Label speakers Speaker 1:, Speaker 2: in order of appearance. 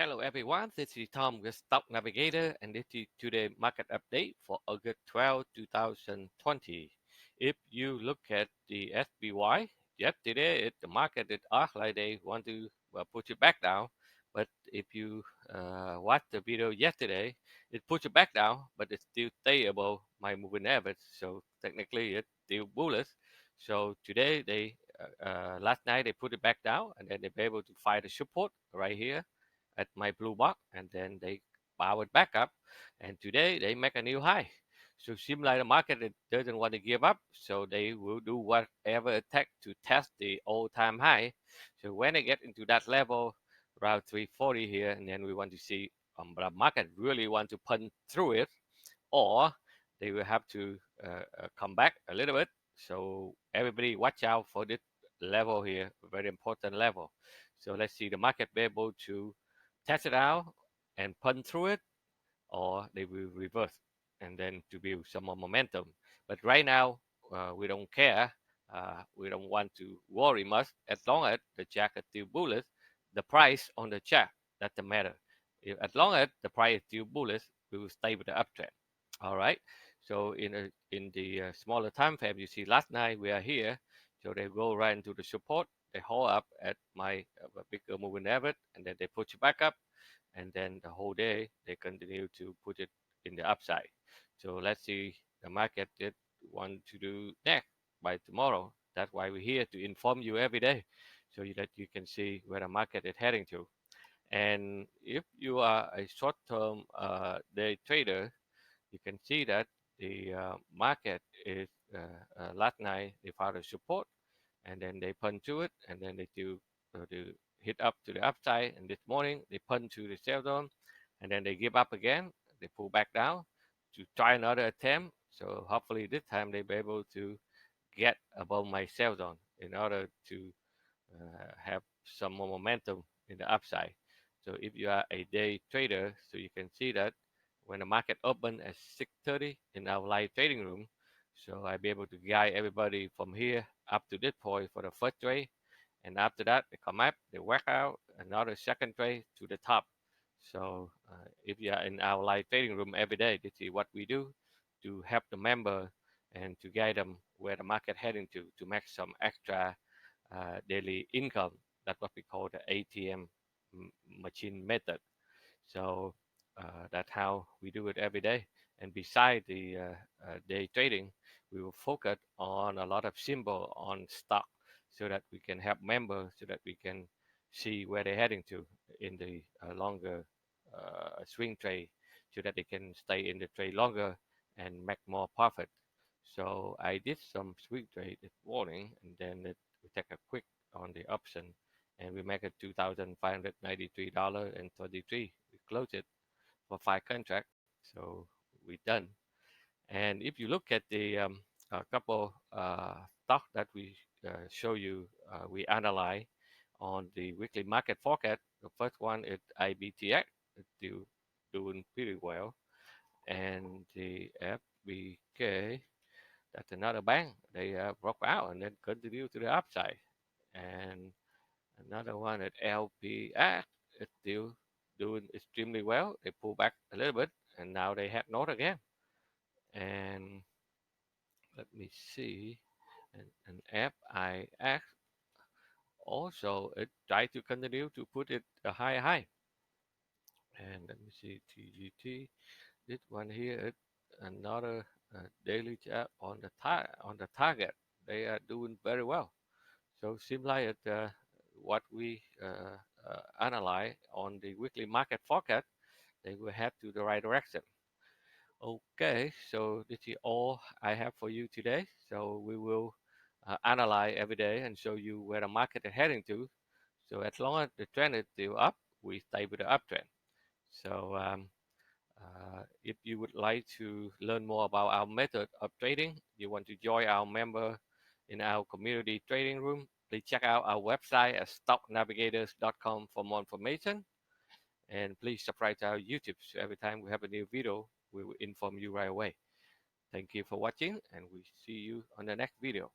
Speaker 1: Hello everyone, this is Tom with Stock Navigator and this is today's market update for August 12, 2020. If you look at the SPY, yesterday the market did act like they want to push it back down. But if you watch the video yesterday, it pushed it back down, but it still stay above my moving average. So technically it's still bullish. So today last night they put it back down and then they be able to find the support right here at my blue box, and then they powered back up, and today they make a new high. So seems like the market doesn't want to give up, so they will do whatever it takes to test the all-time high. So when they get into that level around 340 here, and then we want to see the market really want to punch through it, or they will have to come back a little bit. So everybody watch out for this level here, very important level. So let's see the market be able to test it out and punch through it, or they will reverse and then to build some more momentum. But right now, we don't care. We don't want to worry much as long as the chart is still bullish. The price on the chart doesn't matter. As long as the price is still bullish, we will stay with the uptrend. All right. So in the smaller time frame, you see last night we are here. So they go right into the support. They hold up at my bigger moving average, and then they push it back up, and then the whole day they continue to put it in the upside. So let's see the market did want to do next by tomorrow. That's why we're here to inform you every day, so that you can see where the market is heading to. And if you are a short-term day trader, you can see that the market is last night they found a support, and then they punch to it, and then they do hit up to the upside, and this morning they punch to the sell zone, and then they give up again. They pull back down to try another attempt. So hopefully this time they'll be able to get above my sell zone in order to have some more momentum in the upside. So if you are a day trader, so you can see that when the market opened at 6:30 in our live trading room, so I'll be able to guide everybody from here up to this point for the first trade, and after that they come up, they work out another second trade to the top. So if you are in our live trading room every day, this is what we do to help the member and to guide them where the market heading to make some extra daily income. That's what we call the ATM machine method. So that's how we do it every day. And beside the day trading, we will focus on a lot of symbol on stock so that we can help members so that we can see where they're heading to in the longer swing trade so that they can stay in the trade longer and make more profit. So I did some swing trade this morning, and then we take a quick on the option, and we make it $2,593.23. We close it for 5 contracts, so we done. And if you look at the a couple stock that we show you, we analyze on the weekly market forecast. The first one is IBTX, it's still doing pretty well, and the FBK, that's another bank. They broke out and then continue to the upside. And another one at LPX is still doing extremely well. They pull back a little bit, and now they have not again. And let me see, and FIX also it tried to continue to put it a high. And let me see TGT. This one here is another daily chart on the target. They are doing very well. So seems like what we analyze on the weekly market forecast, they will head to the right direction. Okay, so this is all I have for you today. So we will analyze every day and show you where the market is heading to. So as long as the trend is still up, we stay with the uptrend. So if you would like to learn more about our method of trading, you want to join our member in our community trading room, please check out our website at stocknavigators.com for more information. And please subscribe to our YouTube. So every time we have a new video, we will inform you right away. Thank you for watching, and we see you on the next video.